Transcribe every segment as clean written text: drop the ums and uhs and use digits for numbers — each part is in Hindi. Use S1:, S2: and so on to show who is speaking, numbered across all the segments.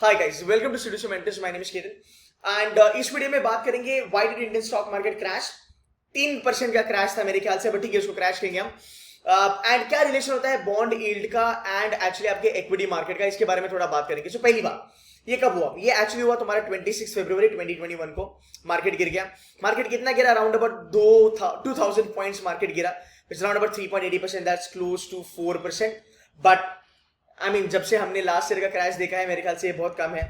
S1: Hi guys, welcome to studio mentors. My name is Ketan and इस वीडियो में बात करेंगे why did Indian stock market crash. 3% का क्रैश था मेरे ख्याल से, बट ठीक है, उसको क्रैश कहेंगे हम। एंड क्या रिलेशन होता है बॉन्ड यील्ड का एंड एक्चुअली आपके इक्विटी मार्केट का, इसके बारे में थोड़ा बात करेंगे। सो पहली बात, ये कब हुआ? ये एक्चुअली हुआ तुम्हारा 26 फरवरी 2021 को। मार्केट गिर गया। मार्केट कितना गिरा? अराउंड अबाउट 2000 पॉइंट्स मार्केट गिरा, which around about 3.80%, that's close to 4%। But जब से हमने लास्ट ईयर का क्रैश देखा है, मेरे ख्याल से ये बहुत कम है,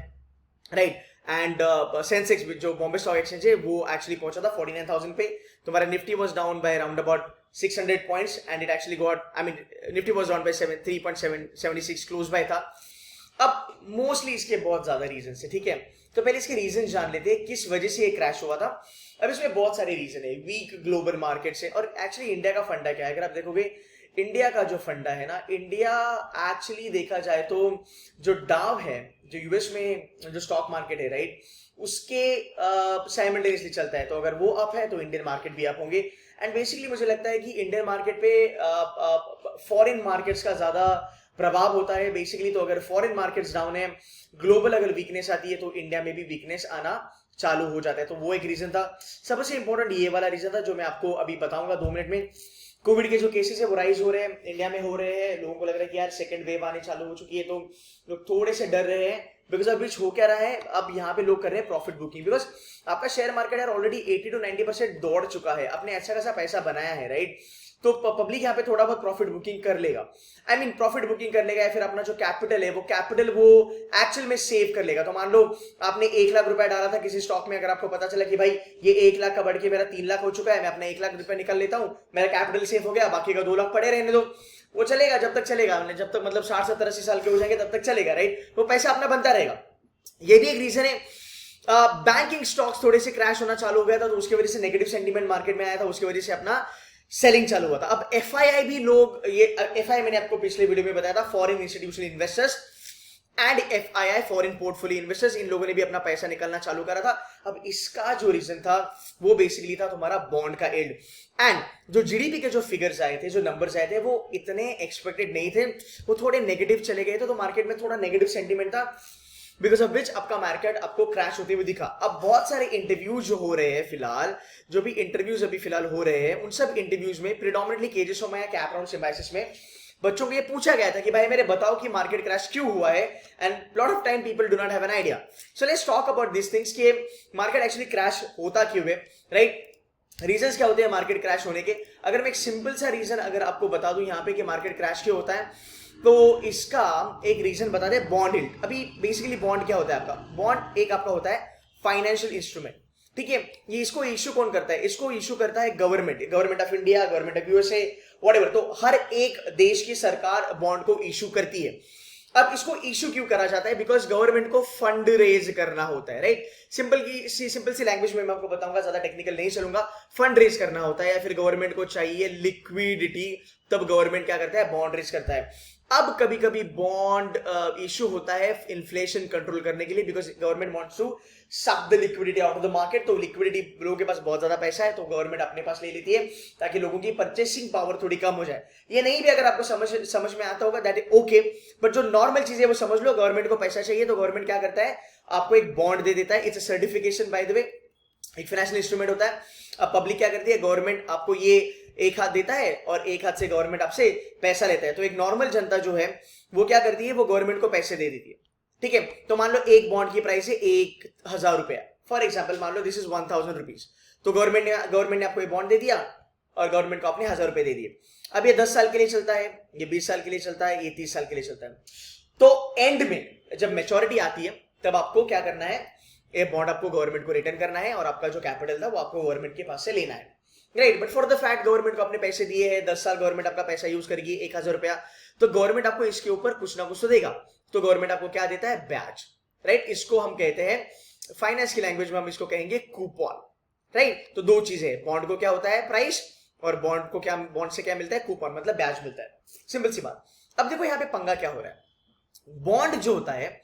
S1: राइट। एंड सेंसेक्स जो बॉम्बे स्टॉक एक्सचेंज है वो एक्चुअली पहुंचा था 49,000 पे। तुम्हारा Nifty was down by around about 600 points and it actually got Nifty was down by 3.76 close by था। अब मोस्टली इसके बहुत ज्यादा रीजन है, ठीक है। तो पहले इसके रीजन जान लेते हैं किस वजह से ये क्रैश हुआ था। अब इसमें बहुत सारे रीजन है, वीक ग्लोबल मार्केट से। और एक्चुअली इंडिया का फंडा क्या है, अगर आप देखोगे इंडिया का जो फंडा है ना, इंडिया एक्चुअली देखा जाए तो जो डाव है, जो यूएस में जो स्टॉक मार्केट है, राइट, उसके साइमल्टेनियसली चलता है। तो अगर वो अप है तो इंडियन मार्केट भी अप होंगे। एंड बेसिकली मुझे लगता है कि इंडियन मार्केट पे फॉरेन मार्केट्स का ज्यादा प्रभाव होता है बेसिकली। तो अगर फॉरेन मार्केट्स डाउन है, ग्लोबल अगर वीकनेस आती है, तो इंडिया में भी वीकनेस आना चालू हो जाता है। तो वो एक रीजन था। सबसे इंपॉर्टेंट ये वाला रीजन था जो मैं आपको अभी बताऊंगा 2 मिनट में। कोविड के जो केसेस है वो राइज हो रहे हैं, इंडिया में हो रहे हैं। लोगों को लग रहा है कि यार सेकंड वेव आने चालू हो चुकी है, तो लोग थोड़े से डर रहे हैं। बिकॉज अभी हो क्या रहा है, अब यहाँ पे लोग कर रहे हैं प्रॉफिट बुकिंग। बिकॉज आपका शेयर मार्केट यार ऑलरेडी 80 to 90% दौड़ चुका है, अपने अच्छा खासा पैसा बनाया है, राइट। तो पब्लिक यहाँ पे थोड़ा बहुत प्रॉफिट बुकिंग कर लेगा। प्रॉफिट बुकिंग कर लेगा, या फिर अपना जो कैपिटल है वो एक्चुअल में सेव कर लेगा। तो मान लो आपने 1 लाख रुपया डाला था किसी स्टॉक में, अगर आपको पता चला कि भाई ये 1 लाख का बढ़ के मेरा 3 लाख हो चुका है, मैं अपना 1 लाख रुपया निकल लेता हूं, मेरा कैपिटल सेव हो गया, बाकी का 2 लाख पड़े रहने दो। वो चलेगा जब तक चलेगा, जब तक मतलब 60 70 80 साल के हो जाएंगे तब तक चलेगा, राइट। वो पैसा अपना बनता रहेगा। ये भी एक रीजन है। बैंकिंग स्टॉक्स थोड़े से क्रैश होना चालू हो गया था, तो उसकी वजह से नेगेटिव सेंटीमेंट मार्केट में आया था, उसकी वजह से अपना सेलिंग चालू हुआ था। अब एफआईआई भी लोग, ये एफआईआई मैंने आपको पिछले वीडियो में बताया था, foreign institutional investors and FII foreign portfolio investors, इन लोगों ने भी अपना पैसा निकलना चालू करा था। अब इसका जो रीजन था वो बेसिकली था तुम्हारा बॉन्ड का एल्ड। एंड जो जीडीपी के जो फिगर्स आए थे, जो नंबर्स आए थे, वो इतने एक्सपेक्टेड नहीं थे, वो थोड़े नेगेटिव चले गए थे। तो मार्केट में थोड़ा नेगेटिव सेंटीमेंट था, बिकॉज ऑफ विच आपका मार्केट आपको क्रैश होते हुए दिखा। अब बहुत सारे इंटरव्यूज जो हो रहे हैं फिलहाल, जो भी इंटरव्यूज अभी फिलहाल हो रहे हैं, उन सब इंटरव्यूज में प्रिडोमिनेटली केजेस में या कैप राउंड सिम्बाइसिस में बच्चों को ये पूछा गया था कि भाई मेरे बताओ कि मार्केट क्रैश क्यों हुआ है। And lot of time people do not have an idea. So let's talk about this things कि मार्केट एक्चुअली क्रैश होता क्यों है, राइट। रीजंस क्या होते हैं मार्केट क्रैश होने के? अगर मैं एक सिंपल सा रीजन अगर आपको बता दूं यहाँ पे कि मार्केट क्रैश क्यों होता है, तो इसका एक रीजन बता दें, बॉन्ड यील्ड। अभी बेसिकली बॉन्ड क्या होता है आपका? बॉन्ड एक आपका होता है फाइनेंशियल इंस्ट्रूमेंट, ठीक है। ये इसको इश्यू कौन करता है? इसको इश्यू करता है government of India, government of USA, whatever. तो हर एक देश की सरकार बॉन्ड को इश्यू करती है। अब इसको इश्यू क्यों करा जाता है? बिकॉज गवर्नमेंट को फंड रेज करना होता है, राइट। सिंपल सी लैंग्वेज में मैं आपको बताऊंगा, ज्यादा टेक्निकल नहीं चलूंगा। फंड रेज करना होता है, या फिर गवर्नमेंट को चाहिए लिक्विडिटी, तब गवर्नमेंट क्या करता है? बॉन्ड रेज करता है। अब कभी कभी बॉन्ड इश्यू होता है इन्फ्लेशन कंट्रोल करने के लिए, because government wants to suck the liquidity out of the market. तो लिक्विडिटी, लोगों के पास बहुत ज्यादा पैसा है, तो गवर्नमेंट अपने पास ले लेती है ताकि लोगों की परचेसिंग पावर थोड़ी कम हो जाए। ये नहीं भी अगर आपको समझ में आता होगा, दैट इज ओके, बट जो नॉर्मल चीज है वो समझ लो। गवर्नमेंट को पैसा चाहिए तो गवर्नमेंट क्या करता है? आपको एक बॉन्ड दे देता है। It's a certification by the way, एक फाइनेंशियल इंस्ट्रूमेंट होता है। अब पब्लिक क्या करती है? गवर्नमेंट आपको ये एक हाथ देता है और एक हाथ से गवर्नमेंट आपसे पैसा लेता है। तो एक नॉर्मल जनता जो है वो क्या करती है? वो गवर्नमेंट को पैसे दे देती है, ठीक है। तो मान लो एक बॉन्ड की प्राइस है 1,000 रुपया, फॉर एग्जाम्पल मान लो दिस इज 1,000 रुपीज। तो गवर्नमेंट ने आपको ये बॉन्ड दे दिया और गवर्नमेंट को आपने 1,000 रुपए दे दिए। अब ये 10 साल के लिए चलता है, ये 20 साल के लिए चलता है, ये 30 साल के लिए चलता है। तो एंड में जब मेच्योरिटी आती है तब आपको क्या करना है? ये बॉन्ड आपको गवर्नमेंट को रिटर्न करना है और आपका जो कैपिटल था वो आपको गवर्नमेंट के पास से लेना है, right. But for the fact government को अपने पैसे दिए हैं, 10 साल गवर्नमेंट आपका पैसा यूज करेगी, 1,000 रुपया, तो गवर्नमेंट आपको इसके ऊपर कुछ ना कुछ तो देगा। तो गवर्नमेंट आपको क्या देता है? ब्याज, राइट। इसको हम कहते हैं फाइनेंस की लैंग्वेज में हम इसको कहेंगे कूपन, राइट। तो दो चीजें, बॉन्ड को क्या होता है? प्राइस, और बॉन्ड से क्या मिलता है? कूपन, मतलब ब्याज मिलता है। सिंपल सी बात। अब देखो यहाँ पे पंगा क्या हो रहा है। बॉन्ड जो होता है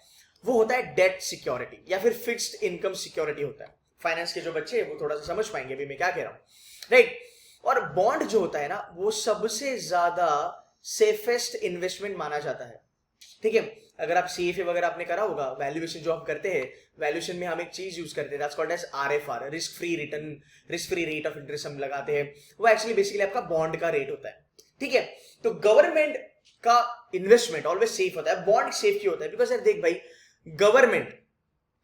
S1: वो होता है डेट सिक्योरिटी या फिर फिक्स्ड इनकम सिक्योरिटी होता है। फाइनेंस के जो बच्चे हैं वो थोड़ा सा समझ पाएंगे अभी मैं क्या कह रहा हूं, राइट। और बॉन्ड जो होता है ना, वो सबसे ज्यादा सेफेस्ट इन्वेस्टमेंट माना जाता है, ठीक है। अगर आप CFA वगैरह आपने करा होगा, वैल्यूएशन जो हम करते हैं, वैल्यूएशन में हम एक चीज यूज करते हैं, that's called as RFR, risk free return, risk free rate of interest हम लगाते हैं, वो एक्चुअली बेसिकली आपका बॉन्ड का रेट होता है, ठीक है। तो गवर्नमेंट का इन्वेस्टमेंट ऑलवेज सेफ होता है। बॉन्ड सेफ क्यों होता है? बिकॉज यार देख भाई, गवर्नमेंट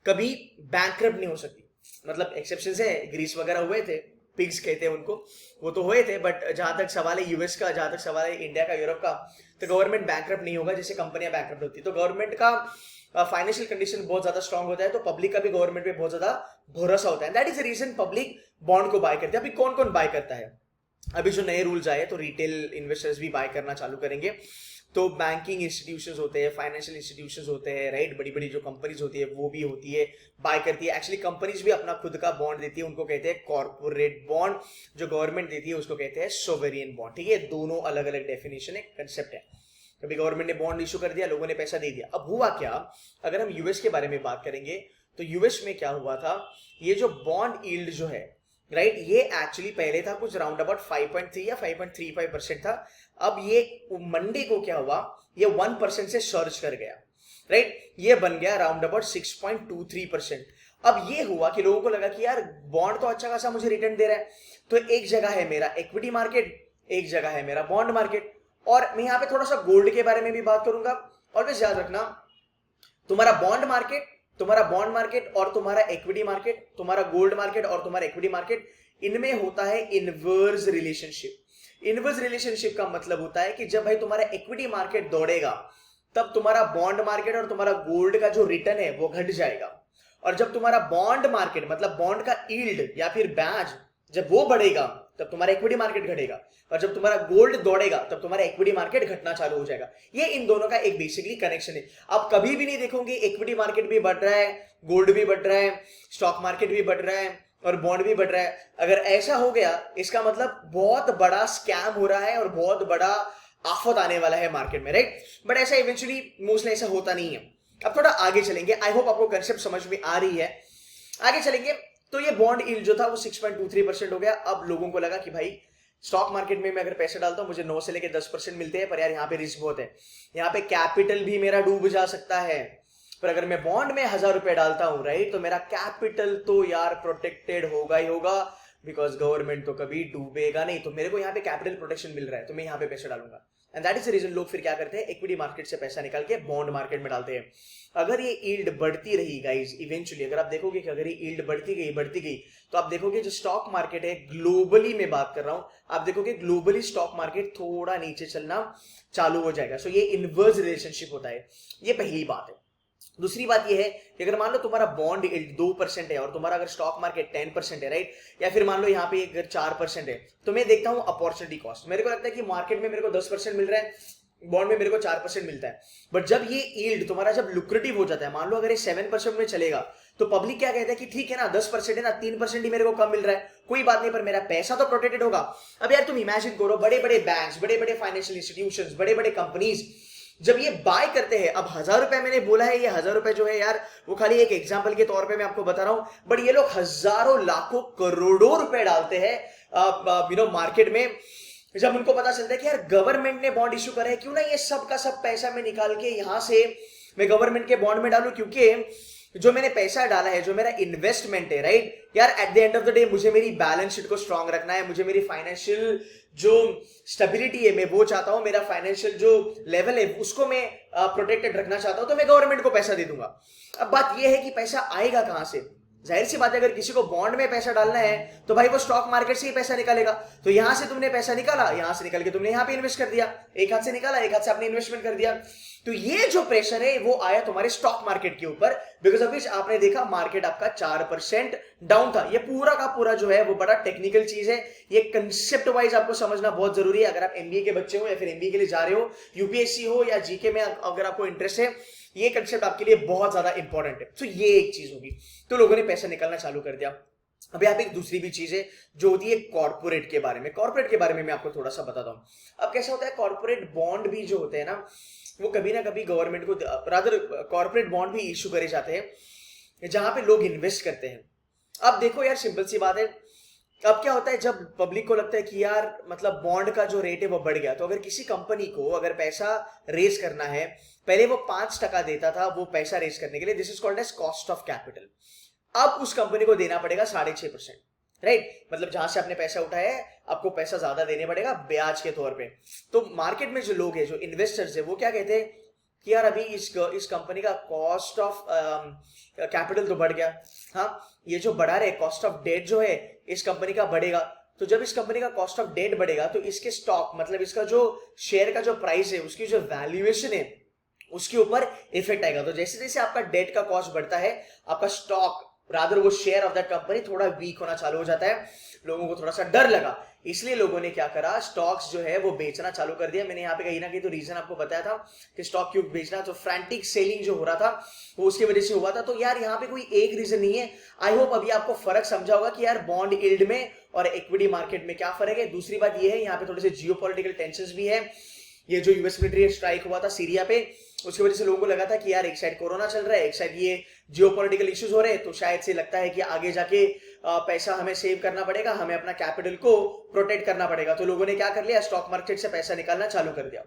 S1: कभी बैंकरप्ट नहीं हो सकती, मतलब एक्सेप्शन है, ग्रीस वगैरह हुए थे, पिग्स कहते हैं उनको, वो तो हुए थे, बट जहां तक सवाल है यूएस का, जहां तक सवाल है इंडिया का, यूरोप का, तो गवर्नमेंट बैंकरप्ट नहीं होगा, जैसे कंपनियां बैंकरप्ट होती है। तो गवर्नमेंट का फाइनेंशियल कंडीशन बहुत ज्यादा स्ट्रांग होता है, तो पब्लिक का भी गवर्नमेंट पे बहुत ज्यादा भरोसा होता है। That is the reason public bond को बाय करते हैं। अभी कौन कौन बाय करता है? अभी जो नए रूल्स आए तो रिटेल इन्वेस्टर्स भी बाय करना चालू करेंगे। तो बैंकिंग इंस्टीट्यूशंस होते हैं, फाइनेंशियल इंस्टीट्यूशंस होते हैं, राइट, बड़ी बड़ी जो कंपनीज होती है वो भी होती है, बाय करती है। एक्चुअली कंपनीज भी अपना खुद का बॉन्ड देती है, उनको कहते हैं कॉर्पोरेट बॉन्ड। जो गवर्नमेंट देती है उसको कहते हैं सोवरेन बॉन्ड, ठीक है। दोनों अलग अलग डेफिनेशन है, कंसेप्ट है। कभी गवर्नमेंट ने बॉन्ड इशू कर दिया, लोगों ने पैसा दे दिया। अब हुआ क्या, अगर हम यूएस के बारे में बात करेंगे तो यूएस में क्या हुआ था, ये जो बॉन्ड यील्ड जो है, राइट, ये एक्चुअली पहले था कुछ राउंड अबाउट 5.3 या 5.35% था। अब ये मंडे को क्या हुआ, ये 1% से सर्ज कर गया, राइट, ये बन गया राउंड अबाउट 6.23%। अब ये हुआ कि लोगों को लगा कि यार बॉन्ड तो अच्छा खासा मुझे रिटर्न दे रहा है, तो एक जगह है मेरा इक्विटी मार्केट, एक जगह है मेरा बॉन्ड मार्केट। और मैं यहां पे थोड़ा सा गोल्ड के बारे में भी बात करूंगा। ऑलवेज याद रखना, तुम्हारा बॉन्ड मार्केट और तुम्हारा इक्विटी मार्केट, तुम्हारा गोल्ड मार्केट और तुम्हारा इक्विटी मार्केट, इनमें होता है इनवर्स रिलेशनशिप। इनवर्स रिलेशनशिप का मतलब होता है कि जब भाई तुम्हारा इक्विटी मार्केट दौड़ेगा, तब तुम्हारा बॉन्ड मार्केट और तुम्हारा गोल्ड का जो रिटर्न है वो घट जाएगा। और जब तुम्हारा बॉन्ड मार्केट मतलब बॉन्ड का यील्ड या फिर ब्याज जब वो बढ़ेगा, तब तुम्हारा इक्विटी मार्केट घटेगा। और जब तुम्हारा गोल्ड दौड़ेगा, तब तुम्हारा इक्विटी मार्केट घटना चालू हो जाएगा। ये इन दोनों का एक बेसिकली कनेक्शन है। आप कभी भी नहीं देखोगे इक्विटी मार्केट भी बढ़ रहा है, गोल्ड भी बढ़ रहा है, स्टॉक मार्केट भी बढ़ रहा है और बॉन्ड भी बढ़ रहा है। अगर ऐसा हो गया, इसका मतलब बहुत बड़ा स्कैम हो रहा है और बहुत बड़ा आफत आने वाला है मार्केट में, राइट। बट ऐसा इवेंचुअली मोस्टली ऐसा होता नहीं है। अब थोड़ा आगे चलेंगे, आई होप आपको कंसेप्ट समझ में आ रही है। आगे चलेंगे तो ये बॉन्ड यील्ड जो था वो 6.23% हो गया। अब लोगों को लगा कि भाई स्टॉक मार्केट में मैं अगर पैसा डालता हूं मुझे 9 से लेकर 10% मिलते हैं, पर यार यहाँ पे रिस्क बहुत है, यहाँ पे कैपिटल भी मेरा डूब जा सकता है। पर अगर मैं बॉन्ड में 1000 रुपए डालता हूं, राइट, तो मेरा कैपिटल तो यार प्रोटेक्टेड होगा ही होगा, बिकॉज गवर्नमेंट तो कभी डूबेगा नहीं। तो मेरे को यहाँ पे कैपिटल प्रोटेक्शन मिल रहा है, तो मैं यहाँ पे पैसा डालूंगा। And that is the reason लोग फिर क्या करते हैं, इक्विटी मार्केट से पैसा निकाल के बॉन्ड मार्केट में डालते हैं। अगर ये यील्ड बढ़ती रही गाइज, इवेंचुअली अगर आप देखोगे कि अगर ये यील्ड बढ़ती गई, तो आप देखोगे जो स्टॉक मार्केट है, ग्लोबली मैं बात कर रहा हूं, आप देखोगे ग्लोबली स्टॉक मार्केट थोड़ा नीचे चलना चालू हो जाएगा। सो ये इनवर्स रिलेशनशिप होता है, ये पहली बात है। दूसरी बात ये है कि अगर मान लो तुम्हारा बॉन्ड यील्ड 2% है और तुम्हारा अगर स्टॉक मार्केट 10% है, राइट, या फिर मान लो यहाँ पे अगर 4% है, तो मैं देखता हूँ अपॉर्चुनिटी कॉस्ट। मेरे को लगता है कि मार्केट में मेरे को 10% मिल रहा है, बॉन्ड में मेरे को 4% मिलता है। बट जब ये यील्ड तुम्हारा जब लुक्रेटिव हो जाता है, मान लो अगर ये 7% में चलेगा, तो पब्लिक क्या कहता है कि ठीक है ना, 10% है ना, 3% ही मेरे को कम मिल रहा है, कोई बात नहीं, पर मेरा पैसा तो प्रोटेक्टेड होगा। अब यार तुम इमेजिन करो, बड़े बड़े बैंक्स, बड़े बड़े फाइनेंशियल इंस्टीट्यूशंस, बड़े बड़े कंपनीज जब ये बाय करते हैं, अब 1000 रुपए मैंने बोला है, ये 1000 रुपए जो है यार वो खाली एक एग्जांपल के तौर पे मैं आपको बता रहा हूं, बट ये लोग हजारों लाखों करोड़ों रुपए डालते हैं मार्केट में। जब उनको पता चलता है कि यार गवर्नमेंट ने बॉन्ड इशू करा है, क्यों ना ये सब का सब पैसा मैं निकाल के यहां से मैं गवर्नमेंट के बॉन्ड में डालूं, क्योंकि जो मैंने पैसा डाला है, जो मेरा इन्वेस्टमेंट है, राइट, यार at the end of the day मुझे मेरी बैलेंस शीट को स्ट्रांग रखना है, मुझे मेरी फाइनेंशियल जो स्टेबिलिटी है मैं वो चाहता हूं, मेरा फाइनेंशियल जो लेवल है उसको मैं प्रोटेक्टेड रखना चाहता हूं, तो मैं गवर्नमेंट को पैसा दे दूंगा। अब बात यह है कि पैसा आएगा कहां से? जाहिर सी बात है, अगर किसी को बॉन्ड में पैसा डालना है तो भाई वो स्टॉक मार्केट से ही पैसा निकालेगा। तो यहां से तुमने पैसा निकाला, यहां से निकल के तुमने यहां पे इन्वेस्ट कर दिया, एक हाथ से निकाला, एक हाथ से आपने इन्वेस्टमेंट कर दिया। तो ये जो प्रेशर है वो आया तुम्हारे स्टॉक मार्केट के ऊपर, बिकॉज ऑफ विच आपने देखा मार्केट आपका 4% डाउन था। ये पूरा का पूरा जो है वो बड़ा टेक्निकल चीज है, ये कंसेप्ट वाइज आपको समझना बहुत जरूरी है। अगर आप एमबीए के बच्चे हो या फिर एमबीए के लिए जा रहे हो, यूपीएससी हो या जीके में अगर आपको इंटरेस्ट है, ये कंसेप्ट आपके लिए बहुत ज्यादा इंपॉर्टेंट है। तो ये एक चीज होगी, तो लोगों ने पैसा निकालना चालू कर दिया। अब यहाँ पे एक दूसरी भी चीज है जो होती है कॉर्पोरेट के बारे में। कॉर्पोरेट के बारे में मैं आपको थोड़ा सा बताता हूं। अब कैसा होता है, कॉर्पोरेट बॉन्ड भी जो होते हैं ना, वो कभी ना कभी गवर्नमेंट को, रादर कॉर्पोरेट बॉन्ड भी इशू करे जाते हैं जहां पे लोग इन्वेस्ट करते हैं। अब देखो यार, सिंपल सी बात है, अब क्या होता है, जब पब्लिक को लगता है कि यार मतलब बॉन्ड का जो रेट है वो बढ़ गया, तो अगर किसी कंपनी को अगर पैसा रेज करना है, पहले वो 5% देता था वो पैसा रेज करने के लिए, this is called as cost of capital. अब उस कंपनी को देना पड़ेगा 6.5%, राइट? मतलब जहां से आपने पैसा उठाया है आपको पैसा ज्यादा देने पड़ेगा ब्याज के तौर पे। तो मार्केट में जो लोग हैं, जो इन्वेस्टर्स है, वो क्या कहते हैं कि यार अभी इस कंपनी का कॉस्ट ऑफ कैपिटल तो बढ़ गया, हाँ ये जो बढ़ा रहे कॉस्ट ऑफ डेट जो है इस कंपनी का बढ़ेगा। तो जब इस कंपनी का कॉस्ट ऑफ डेट बढ़ेगा तो इसके स्टॉक मतलब इसका जो शेयर का जो प्राइस है, उसकी जो वैल्यूएशन है, उसके ऊपर इफेक्ट आएगा। तो जैसे जैसे आपका डेट का कॉस्ट बढ़ता है, आपका स्टॉक रादर वो शेयर ऑफ दैट कंपनी थोड़ा वीक होना चालू हो जाता है। लोगों को थोड़ा सा डर लगा, इसलिए लोगों ने क्या करा, स्टॉक्स जो है वो बेचना चालू कर दिया। मैंने यहाँ पे कहीं ना कहीं तो रीजन आपको बताया था कि स्टॉक क्यों बेचना, तो फ्रैंटिक सेलिंग जो हो रहा था वो उसकी वजह से हुआ था। तो यार यहाँ पे कोई एक रीजन नहीं है। आई होप अभी आपको फर्क समझा होगा कि यार बॉन्ड यील्ड में और इक्विटी मार्केट में क्या फर्क है। दूसरी बात ये है, यहाँ पे थोड़े से जियोपॉलिटिकल टेंशंस भी है। ये जो यूएस मिलिट्री स्ट्राइक हुआ था सीरिया पे, उसकी वजह से लोगों को लगा था कि यार एक साइड कोरोना चल रहा है, एक साइड ये जियोपॉलिटिकल इश्यूज हो रहे हैं, तो शायद से लगता है कि आगे जाके पैसा हमें सेव करना पड़ेगा, हमें अपना कैपिटल को प्रोटेक्ट करना पड़ेगा। तो लोगों ने क्या कर लिया, स्टॉक मार्केट से पैसा निकालना चालू कर दिया।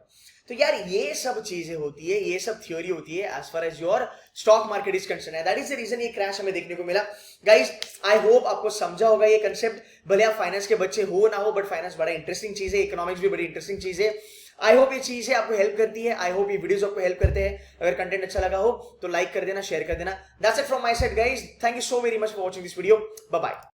S1: तो यार ये सब चीजें होती है, ये सब थ्योरी होती है as far as your stock market is concern है। दैट इज द रीजन ये क्रैश हमें देखने को मिला। गाइज आई होप आपको समझा होगा ये कंसेप्ट। भले आप फाइनेंस के बच्चे हो ना हो, बट फाइनेंस बड़ा इंटरेस्टिंग चीज है, इकोनॉमिक्स भी बड़ी इंटरेस्टिंग चीज है। आई होप ये चीजें आपको हेल्प करती है, आई होप ये वीडियोस आपको हेल्प करते हैं। अगर कंटेंट अच्छा लगा हो तो लाइक कर देना, शेयर कर देना। That's it from my side guys, thank you so very much for watching this video, bye bye.